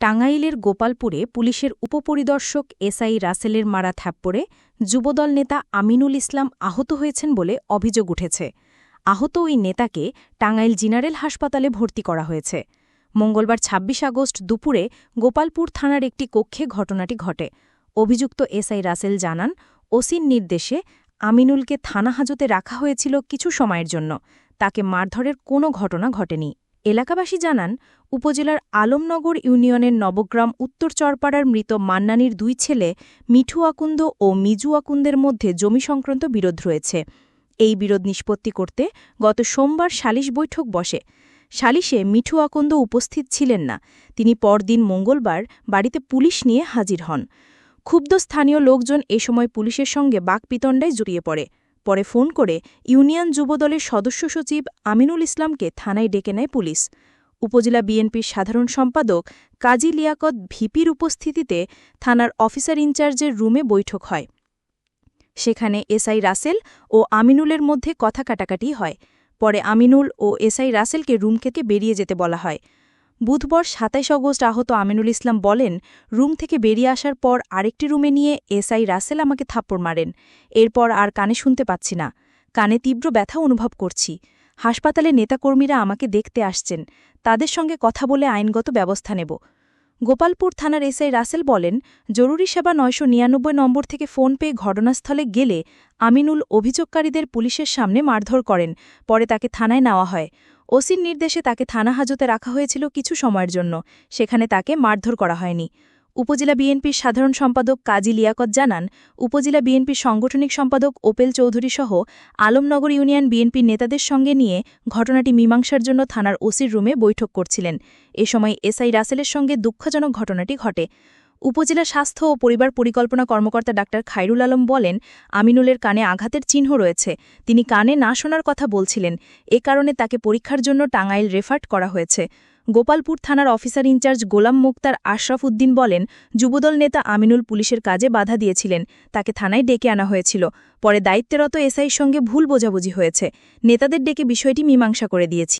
টাঙ্গাইলের গোপালপুরে পুলিশের উপপরিদর্শক এসআই রাসেলের মারা থাপ্পড়ে যুবদল নেতা আমিনুল ইসলাম আহত হয়েছেন বলে অভিযোগ উঠেছে। আহত ওই নেতাকে টাঙ্গাইল জেনারেল হাসপাতালে ভর্তি করা হয়েছে। মঙ্গলবার ২৬ আগস্ট দুপুরে গোপালপুর থানার একটি কক্ষে ঘটনাটি ঘটে। অভিযুক্ত এসআই রাসেল জানান, ওসির নির্দেশে আমিনুলকে থানা হাজতে রাখা হয়েছিল কিছু সময়ের জন্য। তাকে মারধরের কোনো ঘটনা ঘটেনি। এলাকাবাসী জানান, উপজেলার আলমনগর ইউনিয়নের নবগ্রাম উত্তর চরপাড়ার মৃত মান্নানির দুই ছেলে মিঠু আকুন্দ ও মিজু আকুন্দের মধ্যে জমি সংক্রান্ত বিরোধ রয়েছে। এই বিরোধ নিষ্পত্তি করতে গত সোমবার সালিশ বৈঠক বসে। সালিশে মিঠু আকুন্দ উপস্থিত ছিলেন না। তিনি পরদিন মঙ্গলবার বাড়িতে পুলিশ নিয়ে হাজির হন। ক্ষুব্ধ স্থানীয় লোকজন এ সময় পুলিশের সঙ্গে বাকবিতণ্ডায় জড়িয়ে পড়ে। পরে ফোন করে ইউনিয়ন যুবদলের সদস্য সচিব আমিনুল ইসলামকে থানায় ডেকে নেয় পুলিশ। উপজেলা বিএনপির সাধারণ সম্পাদক কাজী লিয়াকত ভিপির উপস্থিতিতে থানার অফিসার ইনচার্জের রুমে বৈঠক হয়। সেখানে এসআই রাসেল ও আমিনুলের মধ্যে কথা কাটাকাটি হয়। পরে আমিনুল ও এসআই রাসেলকে রুম থেকে বেরিয়ে যেতে বলা হয়। বুধবার ২৭ আগস্ট আহত আমিনুল ইসলাম বলেন, রুম থেকে বেরিয়ে আসার পর আরেকটি রুমে নিয়ে এসআই রাসেল আমাকে থাপ্পড় মারেন। এরপর আর কানে শুনতে পাচ্ছি না। কানে তীব্র ব্যথা অনুভব করছি। হাসপাতালে নেতাকর্মীরা আমাকে দেখতে আসছেন। তাদের সঙ্গে কথা বলে আইনগত ব্যবস্থা নেব। গোপালপুর থানার এসআই রাসেল বলেন, জরুরি সেবা ৯৯৯ নম্বর থেকে ফোন পেয়ে ঘটনাস্থলে গেলে আমিনুল অভিযোগকারীদের পুলিশের সামনে মারধর করেন। পরে তাকে থানায় নেওয়া হয়। ওসির নির্দেশে তাকে থানা হাজতে রাখা হয়েছিল কিছু সময়ের জন্য। সেখানে তাকে মারধর করা হয়নি। উপজেলা বিএনপির সাধারণ সম্পাদক কাজী লিয়াকত জানান, উপজেলা বিএনপির সাংগঠনিক সম্পাদক ওপেল চৌধুরী সহ আলমনগর ইউনিয়ন বিএনপির নেতাদের সঙ্গে নিয়ে ঘটনাটি মীমাংসার জন্য থানার ওসির রুমে বৈঠক করছিলেন। এ সময় এসআই রাসেলের সঙ্গে দুঃখজনক ঘটনাটি ঘটে। উপজেলা স্বাস্থ্য ও পরিবার পরিকল্পনা কর্মকর্তা ডা খায়রুল আলম বলেন, আমিনুলের কানে আঘাতের চিহ্ন রয়েছে। তিনি কানে না শোনার কথা বলছিলেন। এ কারণে তাকে পরীক্ষার জন্য টাঙ্গাইল রেফার করা হয়েছে। গোপালপুর থানার অফিসার ইনচার্জ গোলাম মুক্তার আশরাফ উদ্দিন বলেন, যুবদল নেতা আমিনুল পুলিশের কাজে বাধা দিয়েছিলেন। তাকে থানায় ডেকে আনা হয়েছিল। পরে দায়িত্বরত এসআইর সঙ্গে ভুল বোঝাবুঝি হয়েছে। নেতাদের ডেকে বিষয়টি মীমাংসা করে দিয়েছি।